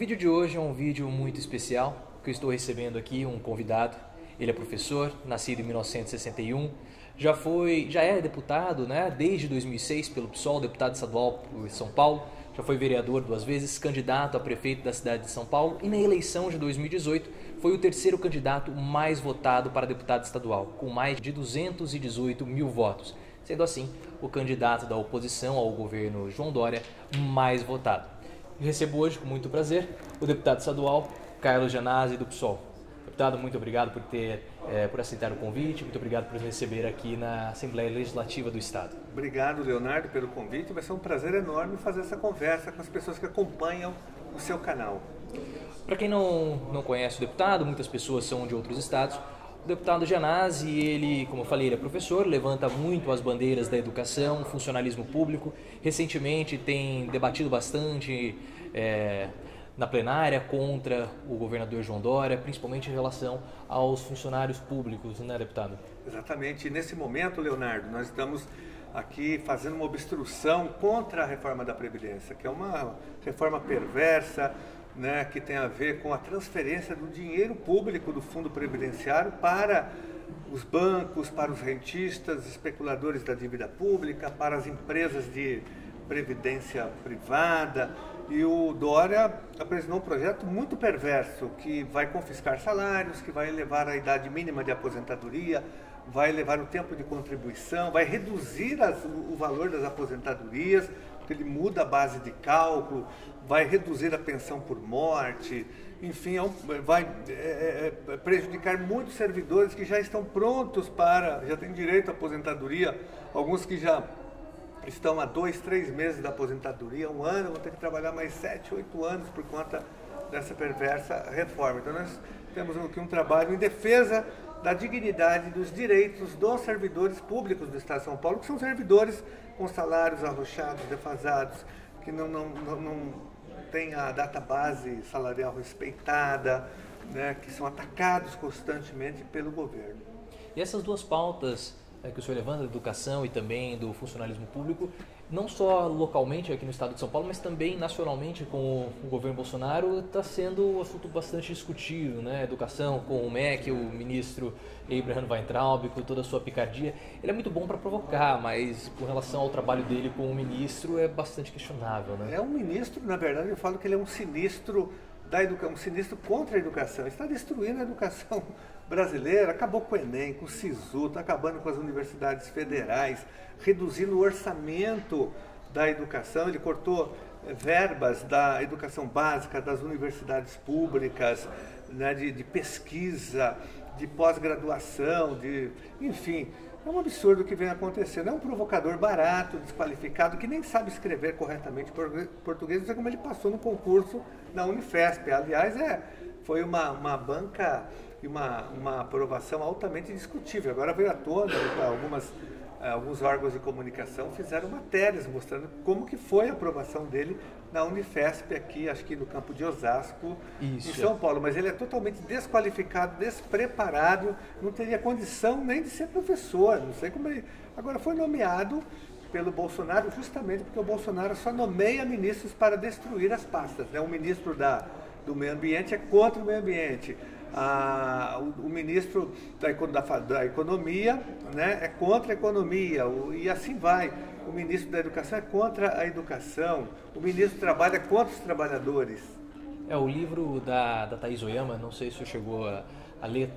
vídeo de hoje é um vídeo muito especial, que eu estou recebendo aqui um convidado. Ele é professor, nascido em 1961, já é deputado, né, desde 2006 pelo PSOL, deputado estadual por São Paulo, já foi vereador 2 vezes, candidato a prefeito da cidade de São Paulo e na eleição de 2018 foi o terceiro candidato mais votado para deputado estadual, com mais de 218 mil votos, sendo assim o candidato da oposição ao governo João Dória mais votado. Eu recebo hoje, com muito prazer, o deputado estadual Carlos Gianazzi, do PSOL. Deputado, muito obrigado por aceitar o convite, muito obrigado por nos receber aqui na Assembleia Legislativa do Estado. Obrigado, Leonardo, pelo convite. Vai ser um prazer enorme fazer essa conversa com as pessoas que acompanham o seu canal. Para quem não conhece o deputado, muitas pessoas são de outros estados. O deputado Gianazzi, ele, como eu falei, ele é professor, levanta muito as bandeiras da educação, funcionalismo público. Recentemente tem debatido bastante na plenária contra o governador João Dória, principalmente em relação aos funcionários públicos, né, deputado? Exatamente. E nesse momento, Leonardo, nós estamos aqui fazendo uma obstrução contra a reforma da Previdência, que é uma reforma perversa, né, que tem a ver com a transferência do dinheiro público do Fundo Previdenciário para os bancos, para os rentistas, especuladores da dívida pública, para as empresas de previdência privada. E o Dória apresentou um projeto muito perverso, que vai confiscar salários, que vai elevar a idade mínima de aposentadoria, vai elevar o tempo de contribuição, vai reduzir o valor das aposentadorias, porque ele muda a base de cálculo, vai reduzir a pensão por morte, enfim, vai prejudicar muitos servidores que já estão prontos já têm direito à aposentadoria, alguns que já estão há 2, 3 meses da aposentadoria, 1 ano, vão ter que trabalhar mais 7, 8 anos por conta dessa perversa reforma. Então nós temos aqui um trabalho em defesa da dignidade dos direitos dos servidores públicos do Estado de São Paulo, que são servidores com salários arrochados, defasados, que não têm a database salarial respeitada, né, que são atacados constantemente pelo governo. E essas duas pautas que o senhor levanta, da educação e também do funcionalismo público, não só localmente aqui no estado de São Paulo, mas também nacionalmente com o governo Bolsonaro, está sendo um assunto bastante discutido, né? Educação com o MEC, o ministro Abraham Weintraub, com toda a sua picardia. Ele é muito bom para provocar, mas com relação ao trabalho dele como ministro é bastante questionável, né? É um ministro, na verdade, eu falo que ele é um sinistro um sinistro contra a educação. Ele está destruindo a educação brasileira, acabou com o Enem, com o SISU, está acabando com as universidades federais, reduzindo o orçamento da educação. Ele cortou verbas da educação básica, das universidades públicas, né, de pesquisa, de pós-graduação, enfim. É um absurdo o que vem acontecendo. É um provocador barato, desqualificado, que nem sabe escrever corretamente português. Não sei como ele passou no concurso na Unifesp. Aliás, foi uma banca e uma aprovação altamente discutível. Agora veio à tona, alguns órgãos de comunicação fizeram matérias mostrando como que foi a aprovação dele na Unifesp aqui, acho que no campo de Osasco, em São Paulo. Mas ele é totalmente desqualificado, despreparado, não teria condição nem de ser professor, não sei como ele... Agora foi nomeado pelo Bolsonaro justamente porque o Bolsonaro só nomeia ministros para destruir as pastas, né? O ministro do meio ambiente é contra o meio ambiente. O ministro da economia, né, é contra a economia, e assim vai. O ministro da educação é contra a educação, o ministro do trabalho é contra os trabalhadores. O livro da Thaís Oyama, não sei se você chegou a ler,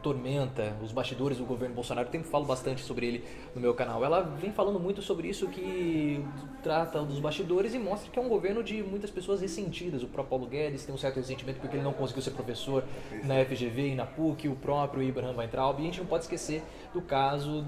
Tormenta, os bastidores do governo Bolsonaro, eu sempre falo bastante sobre ele no meu canal. Ela vem falando muito sobre isso, que trata dos bastidores e mostra que é um governo de muitas pessoas ressentidas. O próprio Paulo Guedes tem um certo ressentimento porque ele não conseguiu ser professor na FGV e na PUC, o próprio Abraham Weintraub. E a gente não pode esquecer do caso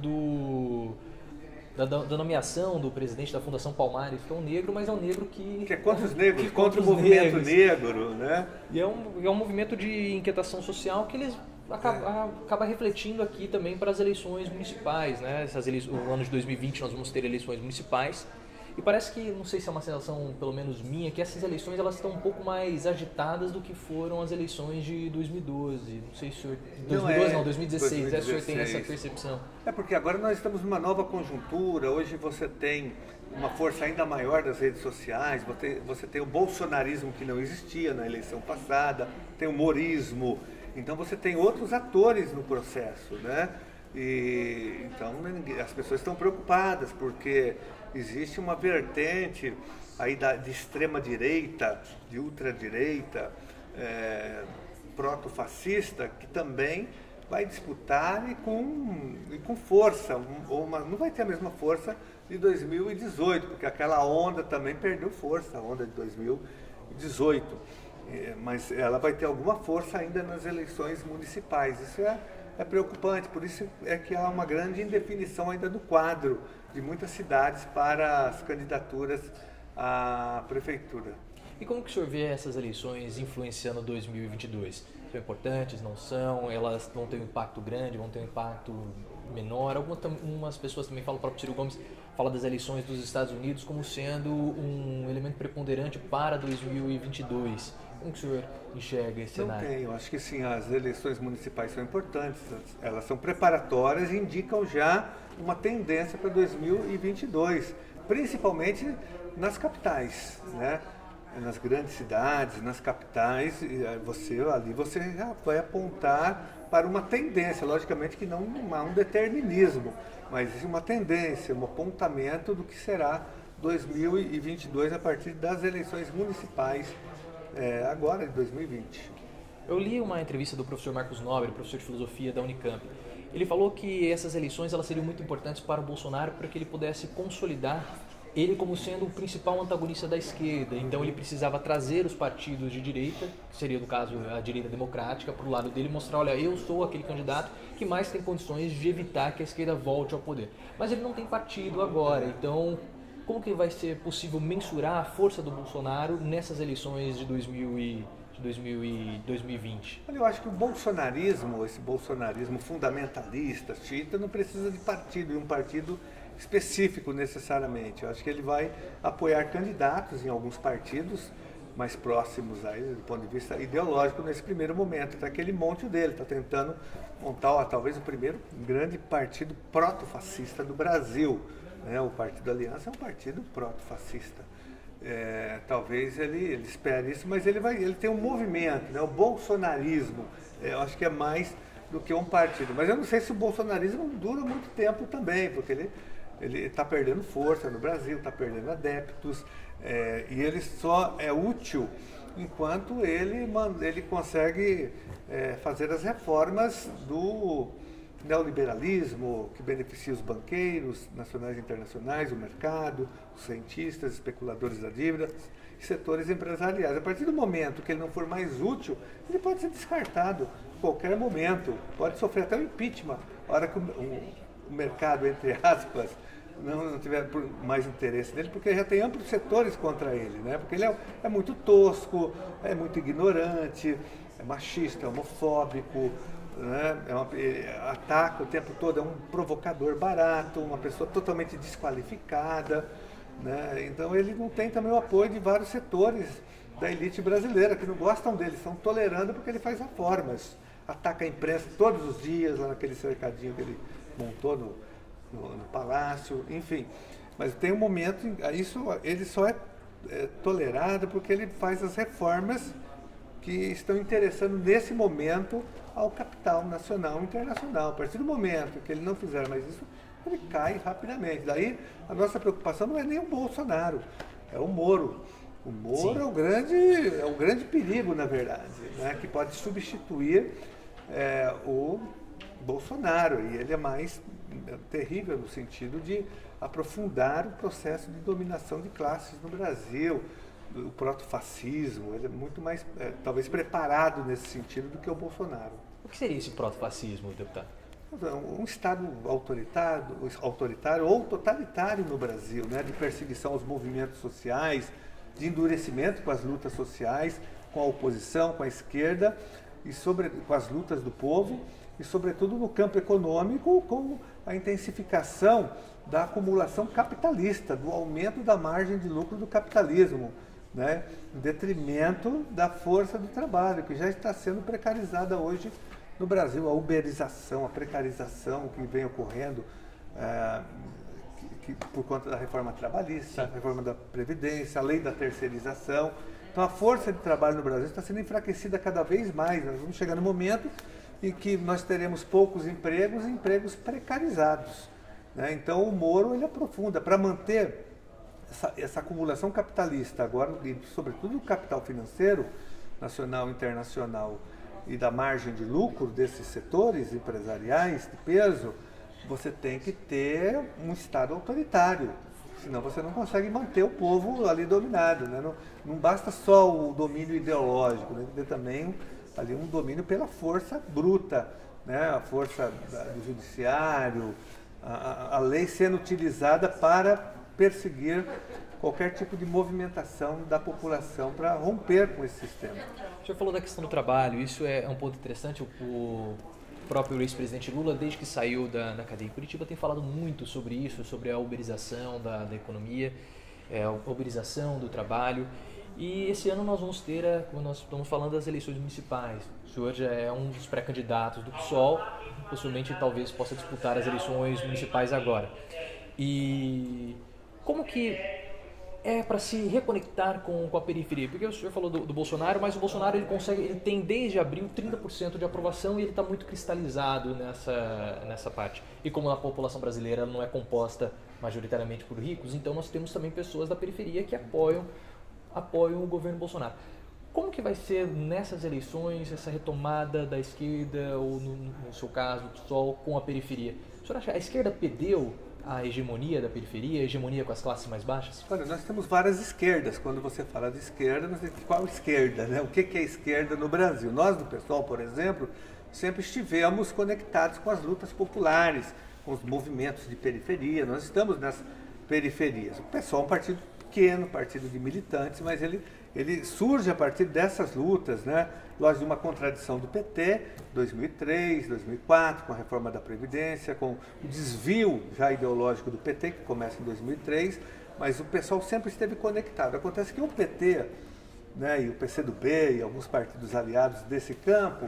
da nomeação do presidente da Fundação Palmares, que é um negro, mas é um negro que é contra os negros, contra o movimento negro, né? E é um movimento de inquietação social que eles acaba refletindo aqui também para as eleições municipais, né? O ano de 2020 nós vamos ter eleições municipais E parece que, não sei se é uma sensação, pelo menos minha, que essas eleições elas estão um pouco mais agitadas do que foram as eleições de 2012. Não sei se o senhor... 2012 não, 2016. O senhor tem essa percepção? É porque agora nós estamos numa nova conjuntura. Hoje você tem uma força ainda maior das redes sociais, você tem o bolsonarismo que não existia na eleição passada, tem o morismo, então você tem outros atores no processo, né? E então as pessoas estão preocupadas porque existe uma vertente aí de extrema direita, de ultradireita, proto-fascista, que também vai disputar e com força, não vai ter a mesma força de 2018, porque aquela onda também perdeu força, a onda de 2018, mas ela vai ter alguma força ainda nas eleições municipais. Isso é preocupante, por isso é que há uma grande indefinição ainda no quadro de muitas cidades para as candidaturas à prefeitura. E como que o senhor vê essas eleições influenciando 2022? São importantes, não são? Elas vão ter um impacto grande, vão ter um impacto menor? Algumas pessoas também falam, o próprio Ciro Gomes fala das eleições dos Estados Unidos como sendo um elemento preponderante para 2022. Como que o senhor enxerga esse cenário? Não tem, eu acho que sim, as eleições municipais são importantes, elas são preparatórias e indicam já uma tendência para 2022, principalmente nas capitais, né? Nas grandes cidades, nas capitais, você já vai apontar para uma tendência, logicamente que não há um determinismo, mas uma tendência, um apontamento do que será 2022 a partir das eleições municipais, agora de 2020. Eu li uma entrevista do professor Marcos Nobre, professor de filosofia da Unicamp. Ele falou que essas eleições elas seriam muito importantes para o Bolsonaro para que ele pudesse consolidar ele como sendo o principal antagonista da esquerda. Então ele precisava trazer os partidos de direita, que seria no caso a direita democrática, para o lado dele e mostrar, olha, eu sou aquele candidato que mais tem condições de evitar que a esquerda volte ao poder. Mas ele não tem partido agora, então como que vai ser possível mensurar a força do Bolsonaro nessas eleições de 2020? Eu acho que o bolsonarismo, esse bolsonarismo fundamentalista, xiita, não precisa de partido, e um partido específico necessariamente. Eu acho que ele vai apoiar candidatos em alguns partidos mais próximos aí, do ponto de vista ideológico, nesse primeiro momento. Está aquele monte dele, está tentando montar talvez o primeiro grande partido proto-fascista do Brasil. Né? O Partido Aliança é um partido proto-fascista. Talvez ele espere isso, mas ele tem um movimento, né? O bolsonarismo, eu acho que é mais do que um partido. Mas eu não sei se o bolsonarismo dura muito tempo também, porque ele está perdendo força no Brasil, está perdendo adeptos, e ele só é útil enquanto ele consegue fazer as reformas do neoliberalismo, que beneficia os banqueiros nacionais e internacionais, o mercado, os cientistas, especuladores da dívida e setores empresariais. A partir do momento que ele não for mais útil, ele pode ser descartado a qualquer momento, pode sofrer até um impeachment, a hora que o mercado, entre aspas, não tiver mais interesse nele, porque já tem amplos setores contra ele, né? Porque ele é muito tosco, é muito ignorante, é machista, é homofóbico, né? Ataca o tempo todo, é um provocador barato, uma pessoa totalmente desqualificada, né? Então ele não tem também o apoio de vários setores da elite brasileira, que não gostam dele, estão tolerando porque ele faz reformas, ataca a imprensa todos os dias, lá naquele cercadinho que ele montou no palácio, enfim. Mas tem um momento, ele só é tolerado porque ele faz as reformas que estão interessando nesse momento ao capital nacional e internacional. A partir do momento que ele não fizer mais isso, ele cai rapidamente. Daí a nossa preocupação não é nem o Bolsonaro, é o Moro. O Moro é o grande perigo, na verdade, né, que pode substituir o Bolsonaro, e ele é mais terrível no sentido de aprofundar o processo de dominação de classes no Brasil, o protofascismo. Ele é muito mais, talvez, preparado nesse sentido do que o Bolsonaro. O que seria esse protofascismo, deputado? Um Estado autoritário ou totalitário no Brasil, né, de perseguição aos movimentos sociais, de endurecimento com as lutas sociais, com a oposição, com a esquerda, e com as lutas do povo, e, sobretudo, no campo econômico, com a intensificação da acumulação capitalista, do aumento da margem de lucro do capitalismo, né, em detrimento da força do trabalho, que já está sendo precarizada hoje no Brasil. A uberização, a precarização que vem ocorrendo por conta da reforma trabalhista, a reforma da Previdência, a lei da terceirização. Então a força de trabalho no Brasil está sendo enfraquecida cada vez mais. Nós vamos chegar no momento em que nós teremos poucos empregos e empregos precarizados, né? Então o Moro ele aprofunda para manter essa acumulação capitalista agora, e sobretudo o capital financeiro, nacional e internacional, e da margem de lucro desses setores empresariais de peso. Você tem que ter um Estado autoritário, senão você não consegue manter o povo ali dominado, né? Não basta só o domínio ideológico, tem que ter também ali um domínio pela força bruta, né? A força do judiciário, a lei sendo utilizada para perseguir qualquer tipo de movimentação da população para romper com esse sistema. O senhor falou da questão do trabalho, isso é um ponto interessante. O próprio ex-presidente Lula, desde que saiu da cadeia em Curitiba, tem falado muito sobre isso, sobre a uberização da economia, a uberização do trabalho. E esse ano nós vamos ter, como nós estamos falando, das eleições municipais. O senhor já é um dos pré-candidatos do PSOL, possivelmente talvez possa disputar as eleições municipais agora. E como que é para se reconectar com a periferia? Porque o senhor falou do Bolsonaro, mas o Bolsonaro ele tem desde abril 30% de aprovação e ele está muito cristalizado nessa parte. E como a população brasileira não é composta majoritariamente por ricos, então nós temos também pessoas da periferia que apoiam o governo Bolsonaro. Como que vai ser nessas eleições essa retomada da esquerda, ou no seu caso, do PSOL, com a periferia? O senhor acha que a esquerda perdeu a hegemonia da periferia, a hegemonia com as classes mais baixas? Olha, nós temos várias esquerdas. Quando você fala de esquerda, você diz qual esquerda, né? O que é esquerda no Brasil? Nós, do PSOL, por exemplo, sempre estivemos conectados com as lutas populares, com os movimentos de periferia. Nós estamos nas periferias. O PSOL é um partido pequeno, partido de militantes, mas ele surge a partir dessas lutas, né? Lógico, de uma contradição do PT, 2003, 2004, com a reforma da Previdência, com o desvio já ideológico do PT, que começa em 2003, mas o pessoal sempre esteve conectado. Acontece que o PT, né, e o PCdoB e alguns partidos aliados desse campo,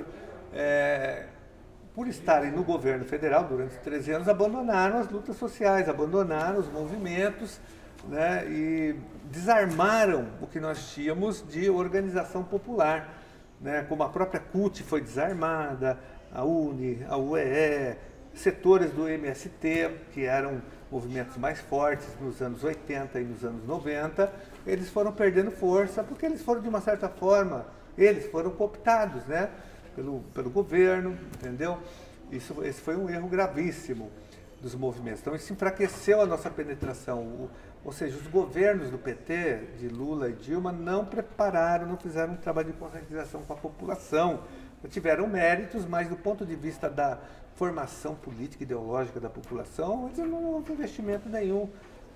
por estarem no governo federal durante 13 anos, abandonaram as lutas sociais, abandonaram os movimentos, né, e desarmaram o que nós tínhamos de organização popular, né, como a própria CUT foi desarmada, a UNE, a UEE, setores do MST, que eram movimentos mais fortes nos anos 80 e nos anos 90, eles foram perdendo força porque eles foram, de uma certa forma, eles foram cooptados, né, pelo governo, entendeu? Esse foi um erro gravíssimo dos movimentos. Então isso enfraqueceu a nossa penetração. Ou seja, os governos do PT, de Lula e Dilma, não prepararam, não fizeram um trabalho de conscientização com a população. Tiveram méritos, mas do ponto de vista da formação política e ideológica da população, não houve investimento nenhum.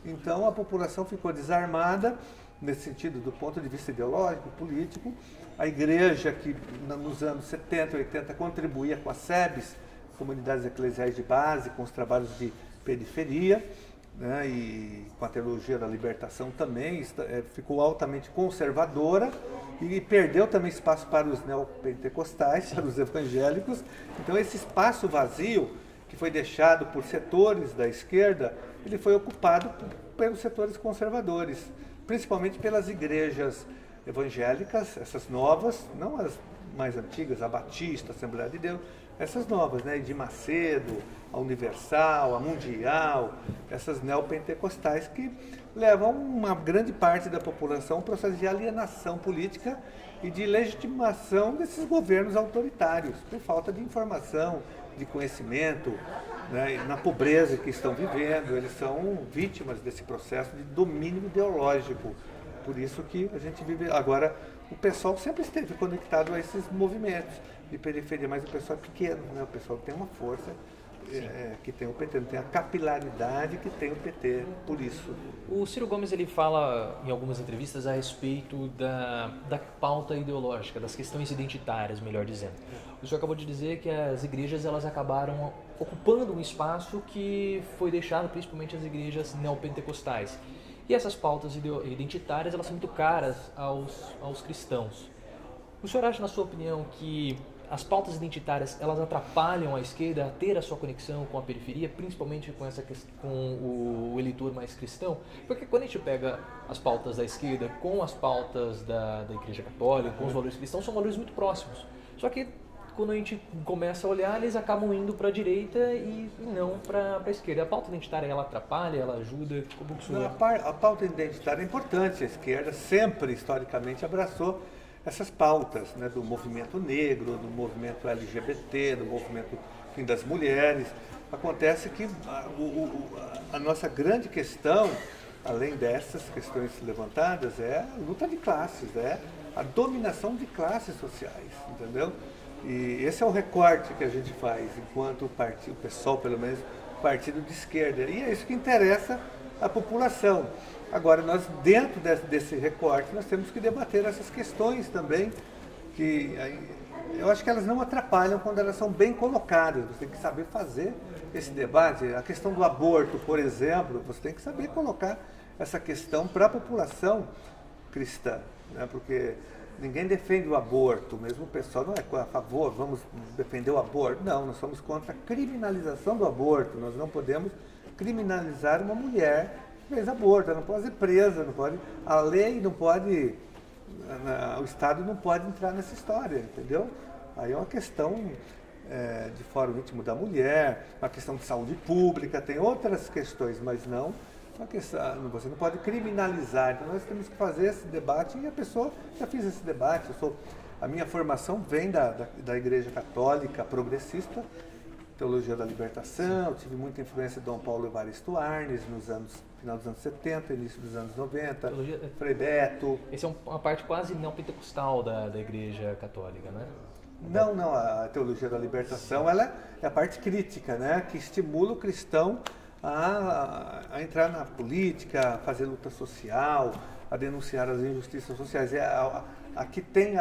Então a população ficou desarmada, nesse sentido, do ponto de vista ideológico, político. A igreja, que nos anos 70 e 80 contribuía com as SEBs, comunidades eclesiais de base, com os trabalhos de periferia, né, e com a teologia da libertação também, ficou altamente conservadora e perdeu também espaço para os neopentecostais, para os evangélicos. Então esse espaço vazio que foi deixado por setores da esquerda, ele foi ocupado pelos setores conservadores, principalmente pelas igrejas evangélicas, essas novas, não as mais antigas, a Batista, a Assembleia de Deus, essas novas, né, de Macedo, a Universal, a Mundial, essas neopentecostais que levam uma grande parte da população a um processo de alienação política e de legitimação desses governos autoritários, por falta de informação, de conhecimento, né, na pobreza que estão vivendo. Eles são vítimas desse processo de domínio ideológico. Por isso que a gente vive agora. O pessoal sempre esteve conectado a esses movimentos de periferia, mas o pessoal é pequeno, né? O pessoal tem uma força que tem o PT, não tem a capilaridade que tem o PT, por isso. O Ciro Gomes ele fala em algumas entrevistas a respeito da pauta ideológica, das questões identitárias, melhor dizendo. O senhor acabou de dizer que as igrejas elas acabaram ocupando um espaço que foi deixado principalmente as igrejas neopentecostais. E essas pautas identitárias elas são muito caras aos cristãos. O senhor acha, na sua opinião, que as pautas identitárias elas atrapalham a esquerda a ter a sua conexão com a periferia, principalmente com o eleitor mais cristão? Porque quando a gente pega as pautas da esquerda com as pautas da Igreja Católica, com os valores cristãos, são valores muito próximos. Só que quando a gente começa a olhar, eles acabam indo para a direita e não para a esquerda. A pauta identitária ela atrapalha, ela ajuda? Como que a pauta identitária é importante. A esquerda sempre, historicamente, abraçou essas pautas, né, do movimento negro, do movimento LGBT, do movimento fim das mulheres. Acontece que a nossa grande questão, além dessas questões levantadas, é a luta de classes, é a dominação de classes sociais, entendeu? E esse é o recorte que a gente faz, enquanto partido, o PSOL, pelo menos, partido de esquerda. E é isso que interessa a população. Agora, nós, dentro desse recorte, nós temos que debater essas questões também, que eu acho que elas não atrapalham quando elas são bem colocadas. Você tem que saber fazer esse debate. A questão do aborto, por exemplo, você tem que saber colocar essa questão para a população cristã, né? Porque ninguém defende o aborto, mesmo o pessoal não é a favor, vamos defender o aborto. Não, nós somos contra a criminalização do aborto. Nós não podemos criminalizar uma mulher que fez aborto, ela não pode ser presa, não pode, a lei não pode, o Estado não pode entrar nessa história, entendeu? Aí é uma questão de fórum íntimo da mulher, uma questão de saúde pública, tem outras questões, mas não uma questão, você não pode criminalizar. Então nós temos que fazer esse debate e a pessoa, já fiz esse debate, a minha formação vem da Igreja Católica progressista, Teologia da Libertação, eu tive muita influência de Dom Paulo Evaristo Arnes final dos anos 70, início dos anos 90, Frei Beto. Essa é uma parte quase neopentecostal da Igreja Católica, né? Não, a Teologia da Libertação ela é a parte crítica, né? Que estimula o cristão a entrar na política, a fazer luta social, a denunciar as injustiças sociais. A que tem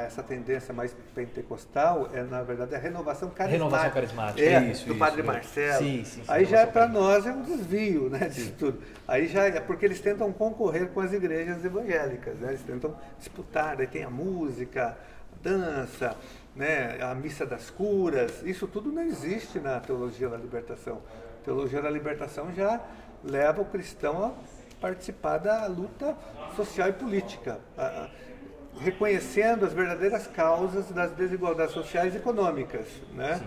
essa tendência mais pentecostal na verdade, a renovação carismática. Renovação carismática, isso. Do Padre Marcelo. Sim, aí já para nós é um desvio, né, disso tudo. Aí já é porque eles tentam concorrer com as igrejas evangélicas, né? Eles tentam disputar, aí tem a música, a dança, né, a missa das curas. Isso tudo não existe na Teologia da Libertação. A Teologia da Libertação já leva o cristão a participar da luta social e política, reconhecendo as verdadeiras causas das desigualdades sociais e econômicas, né?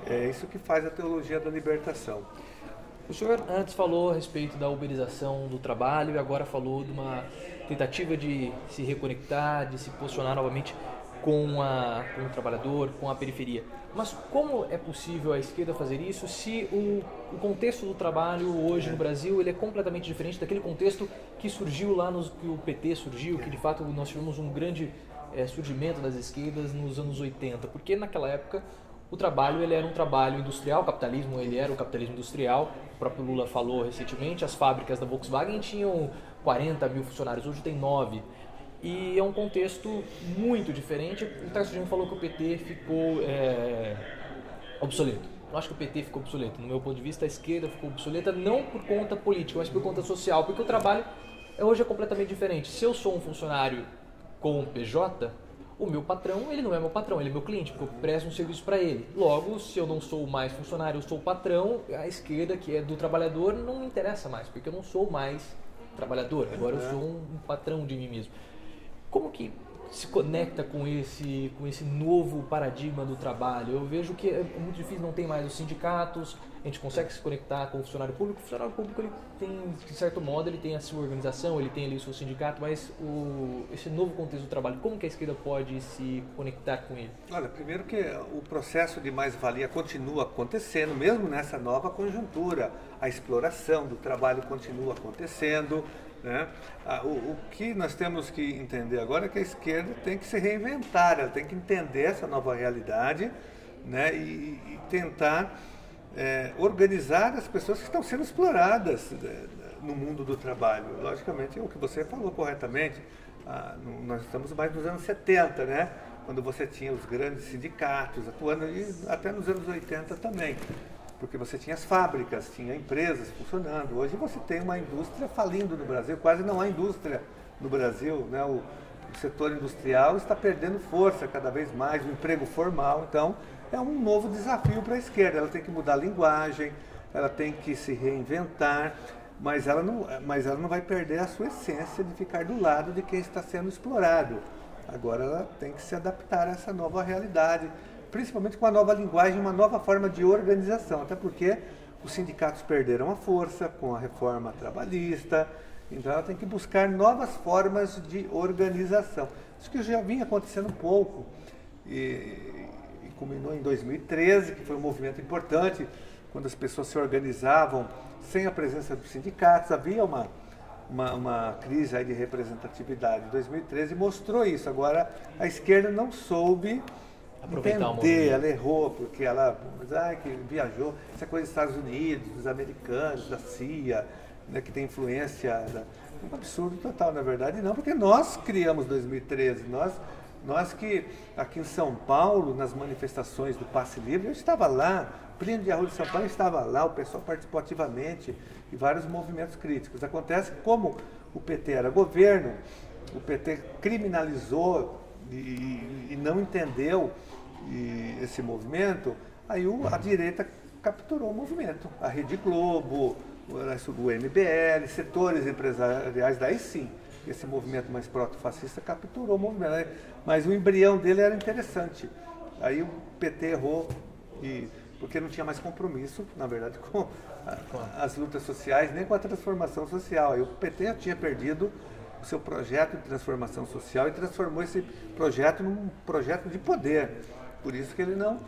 É isso que faz a Teologia da Libertação. O senhor antes falou a respeito da uberização do trabalho e agora falou de uma tentativa de se reconectar, de se posicionar novamente com o trabalhador, com a periferia. Mas como é possível a esquerda fazer isso se o contexto do trabalho hoje no Brasil ele é completamente diferente daquele contexto que surgiu lá que o PT surgiu, que de fato nós tivemos um grande surgimento das esquerdas nos anos 80, porque naquela época o trabalho ele era um trabalho industrial, o capitalismo ele era o capitalismo industrial, o próprio Lula falou recentemente, as fábricas da Volkswagen tinham 40 mil funcionários, hoje tem 9. E é um contexto muito diferente. O Tarso Genro falou que o PT ficou obsoleto. Eu acho que o PT ficou obsoleto. No meu ponto de vista, a esquerda ficou obsoleta não por conta política, mas por conta social. Porque o trabalho hoje é completamente diferente. Se eu sou um funcionário com PJ, o meu patrão, ele não é meu patrão, ele é meu cliente, porque eu presto um serviço para ele. Logo, se eu não sou mais funcionário, eu sou patrão, a esquerda, que é do trabalhador, não me interessa mais, porque eu não sou mais trabalhador. Agora eu sou um patrão de mim mesmo. Como que se conecta com esse novo paradigma do trabalho? Eu vejo que é muito difícil, não tem mais os sindicatos, a gente consegue se conectar com o funcionário público. O funcionário público, ele tem, de certo modo, ele tem a sua organização, ele tem ali o seu sindicato, mas esse novo contexto do trabalho, como que a esquerda pode se conectar com ele? Olha, primeiro que o processo de mais-valia continua acontecendo, mesmo nessa nova conjuntura. A exploração do trabalho continua acontecendo, né? O que nós temos que entender agora é que a esquerda tem que se reinventar, ela tem que entender essa nova realidade, né? E tentar organizar as pessoas que estão sendo exploradas no mundo do trabalho. Logicamente, é o que você falou corretamente, nós estamos mais nos anos 70, né? Quando você tinha os grandes sindicatos atuando, e até nos anos 80 também, porque você tinha as fábricas, tinha empresas funcionando. Hoje você tem uma indústria falindo no Brasil, quase não há indústria no Brasil, né? O setor industrial está perdendo força cada vez mais, o emprego formal, então é um novo desafio para a esquerda. Ela tem que mudar a linguagem, ela tem que se reinventar, mas ela não vai perder a sua essência de ficar do lado de quem está sendo explorado. Agora ela tem que se adaptar a essa nova realidade, principalmente com a nova linguagem, uma nova forma de organização, até porque os sindicatos perderam a força com a reforma trabalhista, então ela tem que buscar novas formas de organização. Isso que já vinha acontecendo um pouco, e culminou em 2013, que foi um movimento importante, quando as pessoas se organizavam sem a presença dos sindicatos, havia uma crise aí de representatividade. 2013 mostrou isso. Agora, a esquerda não soube entender, ela errou, porque ela que viajou, isso é coisa dos Estados Unidos, dos americanos, da CIA, né, que tem influência. Um absurdo total, na verdade, não, porque nós criamos 2013, nós que aqui em São Paulo, nas manifestações do Passe Livre, eu estava lá, Plínio de Arruda de Sampaio estava lá, o pessoal participou ativamente e vários movimentos críticos. Acontece que como o PT era governo, o PT criminalizou e não entendeu esse movimento, aí a direita capturou o movimento. A Rede Globo, o MBL, setores empresariais, daí sim, esse movimento mais proto-fascista capturou o movimento. Mas o embrião dele era interessante. Aí o PT errou, porque não tinha mais compromisso, na verdade, com as lutas sociais, nem com a transformação social. Aí o PT já tinha perdido o seu projeto de transformação social e transformou esse projeto num projeto de poder. Por isso que ele não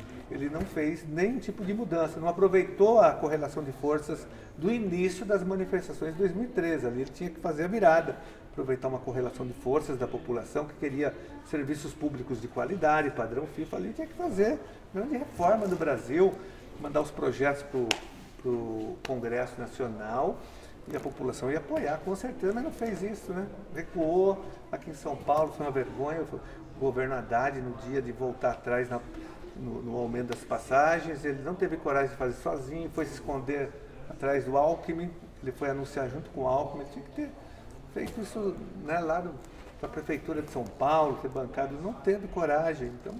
fez nenhum tipo de mudança, não aproveitou a correlação de forças do início das manifestações de 2013. Ali ele tinha que fazer a virada, aproveitar uma correlação de forças da população que queria serviços públicos de qualidade, padrão FIFA. Ali tinha que fazer grande reforma do Brasil, mandar os projetos para o Congresso Nacional e a população ia apoiar, com certeza, mas não fez isso, né? Recuou. Aqui em São Paulo foi uma vergonha. O governo Haddad, no dia de voltar atrás no aumento das passagens, ele não teve coragem de fazer sozinho, foi se esconder atrás do Alckmin, ele foi anunciar junto com o Alckmin, tinha que ter feito isso, né, lá da Prefeitura de São Paulo, ter bancado, não teve coragem, então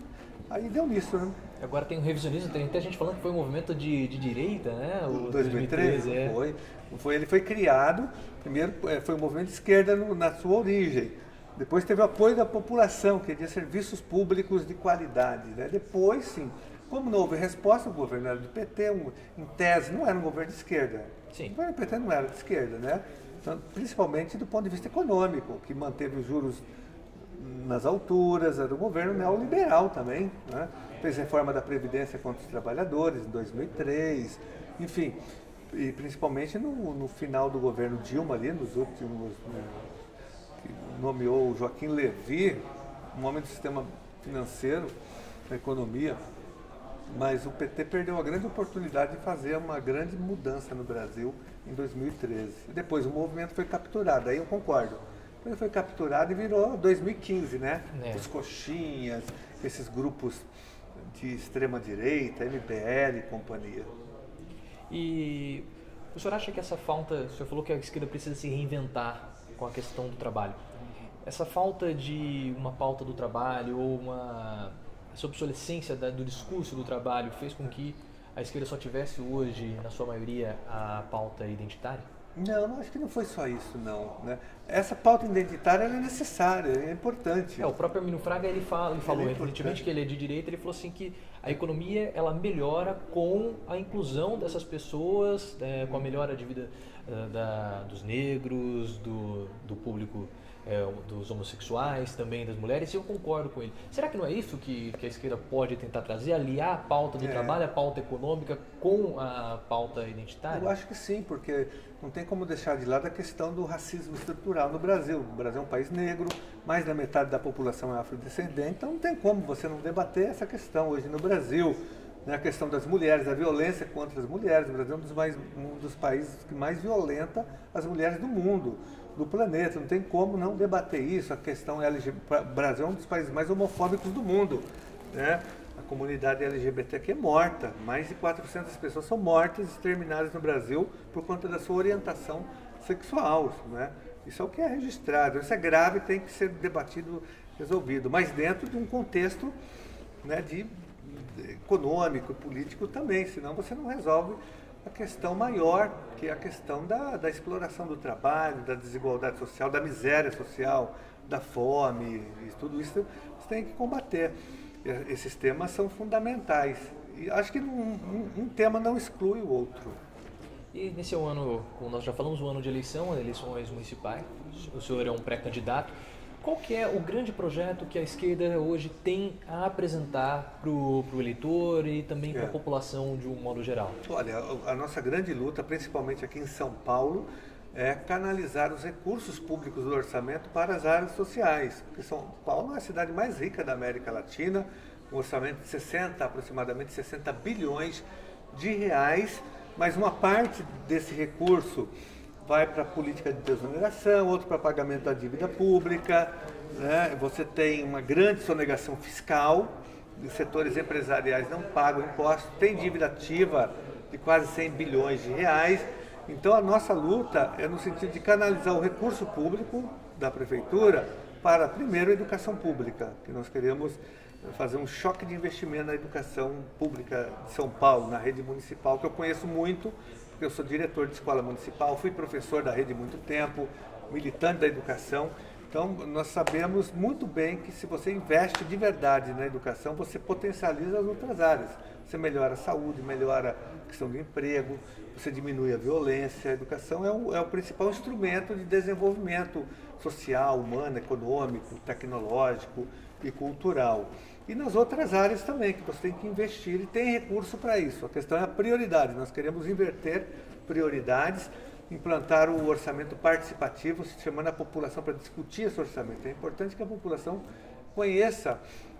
aí deu nisso, né? Agora tem um revisionismo, tem até gente falando que foi um movimento de direita, né? O 2013 ele foi criado, primeiro foi um movimento de esquerda na sua origem, depois teve o apoio da população, que queria serviços públicos de qualidade, né? Depois, sim, como não houve resposta, o governo era do PT, em tese não era um governo de esquerda. Sim. O governo do PT não era de esquerda, né? Então, principalmente do ponto de vista econômico, que manteve os juros nas alturas, era um governo neoliberal também, né? Fez reforma da Previdência contra os trabalhadores em 2003, enfim, e principalmente no final do governo Dilma ali, nos últimos, que nomeou o Joaquim Levy, um homem do sistema financeiro, da economia, mas o PT perdeu a grande oportunidade de fazer uma grande mudança no Brasil em 2013. E depois o movimento foi capturado, aí eu concordo. Ele foi capturado e virou 2015, né? Os coxinhas, esses grupos de extrema-direita, MBL e companhia. E o senhor acha que essa falta, o senhor falou que a esquerda precisa se reinventar com a questão do trabalho. Essa falta de uma pauta do trabalho ou essa obsolescência do discurso do trabalho fez com que a esquerda só tivesse hoje, na sua maioria, a pauta identitária? Não, acho que não foi só isso, não, né? Essa pauta identitária é necessária, é importante. O próprio Arminio Fraga ele falou recentemente que ele é de direita, ele falou assim que a economia ela melhora com a inclusão dessas pessoas, com a melhora de vida dos negros, do público, dos homossexuais, também das mulheres, e eu concordo com ele. Será que não é isso que a esquerda pode tentar trazer, aliar a pauta do trabalho, a pauta econômica com a pauta identitária? Eu acho que sim, porque não tem como deixar de lado a questão do racismo estrutural no Brasil. O Brasil é um país negro, mais da metade da população é afrodescendente, então não tem como você não debater essa questão hoje no Brasil. né, a questão das mulheres, a violência contra as mulheres. O Brasil é um dos países que mais violenta as mulheres do mundo, do planeta. Não tem como não debater isso. A questão LGBT, o Brasil é um dos países mais homofóbicos do mundo, né? A comunidade LGBTQ é morta. Mais de 400 pessoas são mortas, exterminadas no Brasil por conta da sua orientação sexual, né? Isso é o que é registrado. Isso é grave, tem que ser debatido, resolvido, mas dentro de um contexto, né, econômico, político também, senão você não resolve a questão maior, que é a questão da exploração do trabalho, da desigualdade social, da miséria social, da fome, e tudo isso você tem que combater. Esses temas são fundamentais. E acho que um tema não exclui o outro. E nesse ano, como nós já falamos, o ano de eleição, eleições municipais, o senhor é um pré-candidato. Qual que é o grande projeto que a esquerda hoje tem a apresentar para o eleitor e também para a população de um modo geral? Olha, a nossa grande luta, principalmente aqui em São Paulo, é canalizar os recursos públicos do orçamento para as áreas sociais. Porque São Paulo é a cidade mais rica da América Latina, um orçamento de aproximadamente 60 bilhões de reais, mas uma parte desse recurso vai para a política de desoneração, outro para pagamento da dívida pública, né? Você tem uma grande sonegação fiscal, os setores empresariais não pagam impostos, tem dívida ativa de quase 100 bilhões de reais. Então a nossa luta é no sentido de canalizar o recurso público da prefeitura para, primeiro, a educação pública, que nós queremos fazer um choque de investimento na educação pública de São Paulo, na rede municipal, que eu conheço muito, porque eu sou diretor de escola municipal, fui professor da rede há muito tempo, militante da educação. Então, nós sabemos muito bem que se você investe de verdade na educação, você potencializa as outras áreas. Você melhora a saúde, melhora a questão do emprego, você diminui a violência. A educação é o principal instrumento de desenvolvimento social, humano, econômico, tecnológico e cultural. E nas outras áreas também, que você tem que investir e tem recurso para isso. A questão é a prioridade. Nós queremos inverter prioridades, implantar o orçamento participativo, chamando a população para discutir esse orçamento. É importante que a população conheça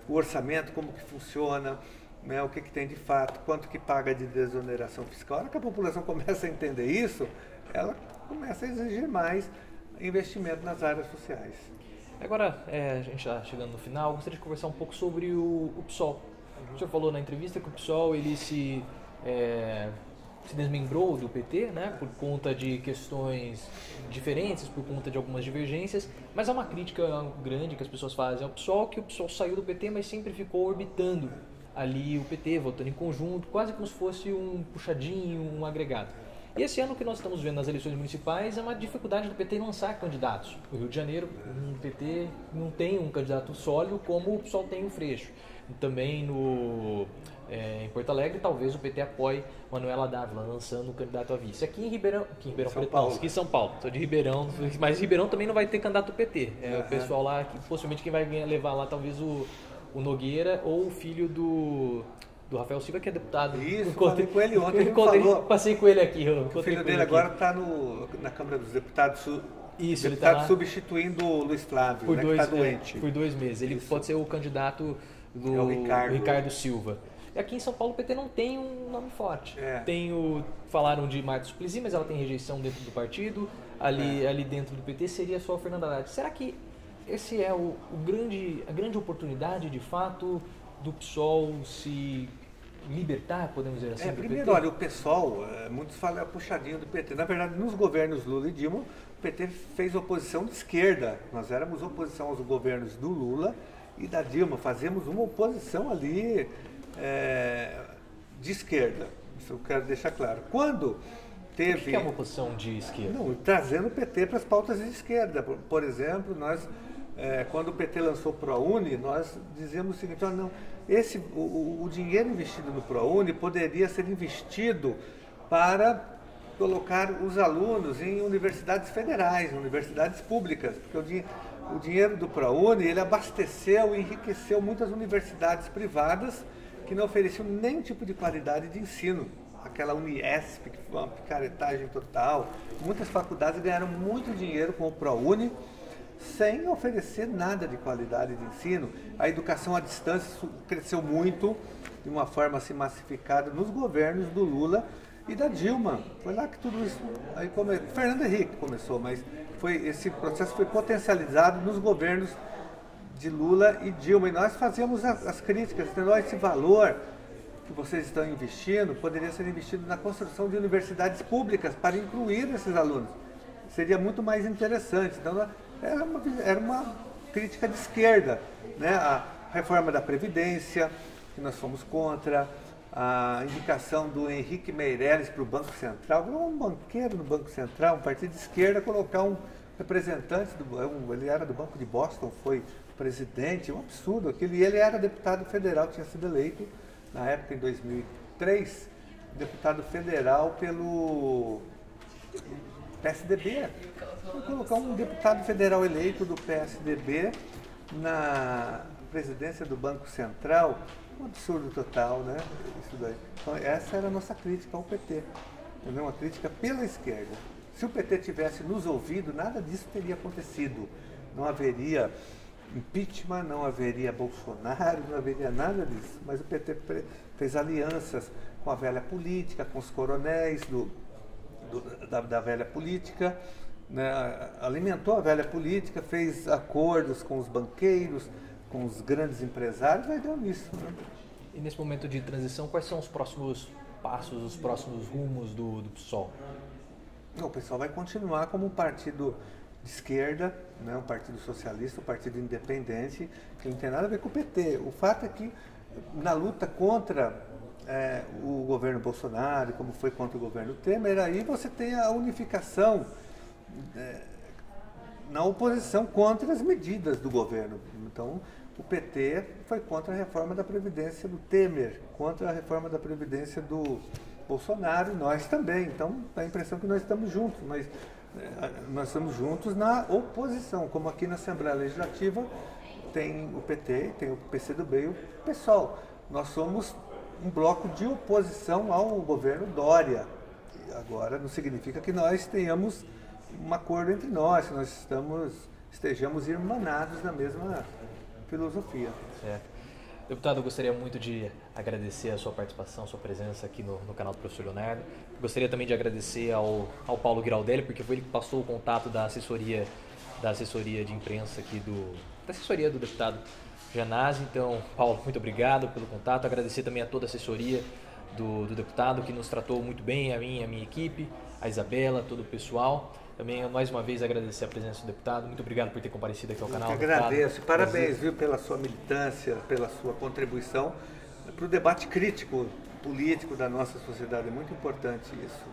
o orçamento, como que funciona, né, o que tem de fato, quanto que paga de desoneração fiscal. A hora que a população começa a entender isso, ela começa a exigir mais investimento nas áreas sociais. Agora, a gente está chegando no final, gostaria de conversar um pouco sobre o PSOL. O senhor falou na entrevista que o PSOL ele se desmembrou do PT, né, por conta de questões diferentes, por conta de algumas divergências, mas há uma crítica grande que as pessoas fazem ao PSOL, que o PSOL saiu do PT, mas sempre ficou orbitando ali o PT, votando em conjunto, quase como se fosse um puxadinho, um agregado. E esse ano que nós estamos vendo nas eleições municipais é uma dificuldade do PT em lançar candidatos. No Rio de Janeiro, o PT não tem um candidato sólido como o PSOL tem o Freixo. Também em Porto Alegre, talvez o PT apoie Manuela Dávila lançando um candidato a vice. Aqui em Ribeirão aqui em São Paulo, sou de Ribeirão, mas Ribeirão também não vai ter candidato do PT. O pessoal lá, possivelmente quem vai levar lá talvez o Nogueira ou o filho do Rafael Silva, que é deputado. Isso, falei com ele ontem, ele falou. Passei com ele aqui. O filho dele agora está na Câmara dos Deputados. Isso, ele está substituindo o Luiz Flávio, que está doente. Por 2 meses. Ele pode ser o candidato do Ricardo Silva. E aqui em São Paulo o PT não tem um nome forte. Falaram de Marta Suplicy, mas ela tem rejeição dentro do partido. Ali dentro do PT seria só a Fernanda Haddad. Será que esse é a grande oportunidade, de fato, do PSOL se libertar, podemos dizer assim, do primeiro, PT? Olha, o PSOL, muitos falam puxadinho do PT. Na verdade, nos governos Lula e Dilma, o PT fez oposição de esquerda. Nós éramos oposição aos governos do Lula e da Dilma. Fazemos uma oposição ali de esquerda. Isso eu quero deixar claro. Quando teve... O que é uma oposição de esquerda? Não, trazendo o PT para as pautas de esquerda. Por exemplo, nós... quando o PT lançou o ProUni, nós dizíamos o seguinte: o dinheiro investido no ProUni poderia ser investido para colocar os alunos em universidades federais, universidades públicas, porque o dinheiro do ProUni ele abasteceu e enriqueceu muitas universidades privadas que não ofereciam nenhum tipo de qualidade de ensino. Aquela Uniesp, que foi uma picaretagem total. Muitas faculdades ganharam muito dinheiro com o ProUni, sem oferecer nada de qualidade de ensino. A educação à distância cresceu muito, de uma forma assim massificada, nos governos do Lula e da Dilma. Foi lá que tudo isso, Fernando Henrique começou, mas esse processo foi potencializado nos governos de Lula e Dilma. E nós fazíamos as críticas, entendeu? Esse valor que vocês estão investindo poderia ser investido na construção de universidades públicas para incluir esses alunos. Seria muito mais interessante. Então, era uma crítica de esquerda, né? A reforma da Previdência, que nós fomos contra, a indicação do Henrique Meirelles para o Banco Central, um banqueiro no Banco Central, um partido de esquerda, colocar um representante, ele era do Banco de Boston, foi presidente, um absurdo aquilo, e ele era deputado federal, tinha sido eleito, na época, em 2003, deputado federal pelo PSDB. Vou colocar um deputado federal eleito do PSDB na presidência do Banco Central, um absurdo total, né? Isso daí. Então, essa era a nossa crítica ao PT, entendeu? Uma crítica pela esquerda. Se o PT tivesse nos ouvido, nada disso teria acontecido. Não haveria impeachment, não haveria Bolsonaro, não haveria nada disso. Mas o PT fez alianças com a velha política, com os coronéis da velha política, né? Alimentou a velha política, fez acordos com os banqueiros, com os grandes empresários, vai dar nisso. Né? E nesse momento de transição, quais são os próximos passos, os próximos rumos do PSOL? Não, o PSOL vai continuar como um partido de esquerda, né? Um partido socialista, um partido independente, que não tem nada a ver com o PT. O fato é que na luta contra o governo Bolsonaro, como foi contra o governo Temer, aí você tem a unificação na oposição contra as medidas do governo. Então, o PT foi contra a reforma da Previdência do Temer, contra a reforma da Previdência do Bolsonaro, e nós também. Então, dá a impressão que nós estamos juntos, mas nós estamos juntos na oposição, como aqui na Assembleia Legislativa tem o PT, tem o PCdoB e o PSOL. Nós somos um bloco de oposição ao governo Dória. Agora, não significa que nós tenhamos um acordo entre nós, que nós estejamos irmanados na mesma filosofia. Certo. Deputado, eu gostaria muito de agradecer a sua participação, a sua presença aqui no canal do Professor Leonardo. Gostaria também de agradecer ao Paulo Giraldelli, porque foi ele que passou o contato da assessoria de imprensa aqui da assessoria do deputado Janazzi. Então, Paulo, muito obrigado pelo contato. Agradecer também a toda a assessoria do deputado, que nos tratou muito bem, a minha equipe, a Isabela, todo o pessoal. Também, mais uma vez, agradecer a presença do deputado. Muito obrigado por ter comparecido aqui ao canal. Eu que agradeço. Parabéns, viu, pela sua militância, pela sua contribuição para o debate crítico político da nossa sociedade. É muito importante isso.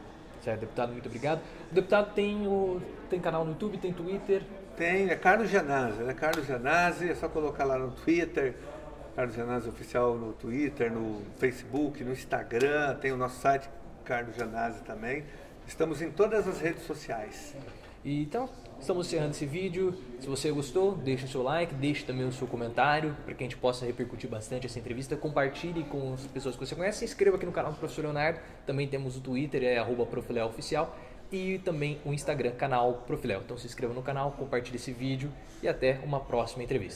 Certo, deputado, muito obrigado. O deputado tem canal no YouTube, tem Twitter? Tem, é Carlos Janazzi, né? Carlos Janazzi, é só colocar lá no Twitter, Carlos Janazzi Oficial no Twitter, no Facebook, no Instagram, tem o nosso site, Carlos Janazzi também. Estamos em todas as redes sociais. Então, estamos encerrando esse vídeo. Se você gostou, deixe o seu like, deixe também o seu comentário, para que a gente possa repercutir bastante essa entrevista. Compartilhe com as pessoas que você conhece. Se inscreva aqui no canal do Professor Leonardo. Também temos o Twitter, @profileoficial. E também o Instagram, canal Profiléu. Então se inscreva no canal, compartilhe esse vídeo e até uma próxima entrevista.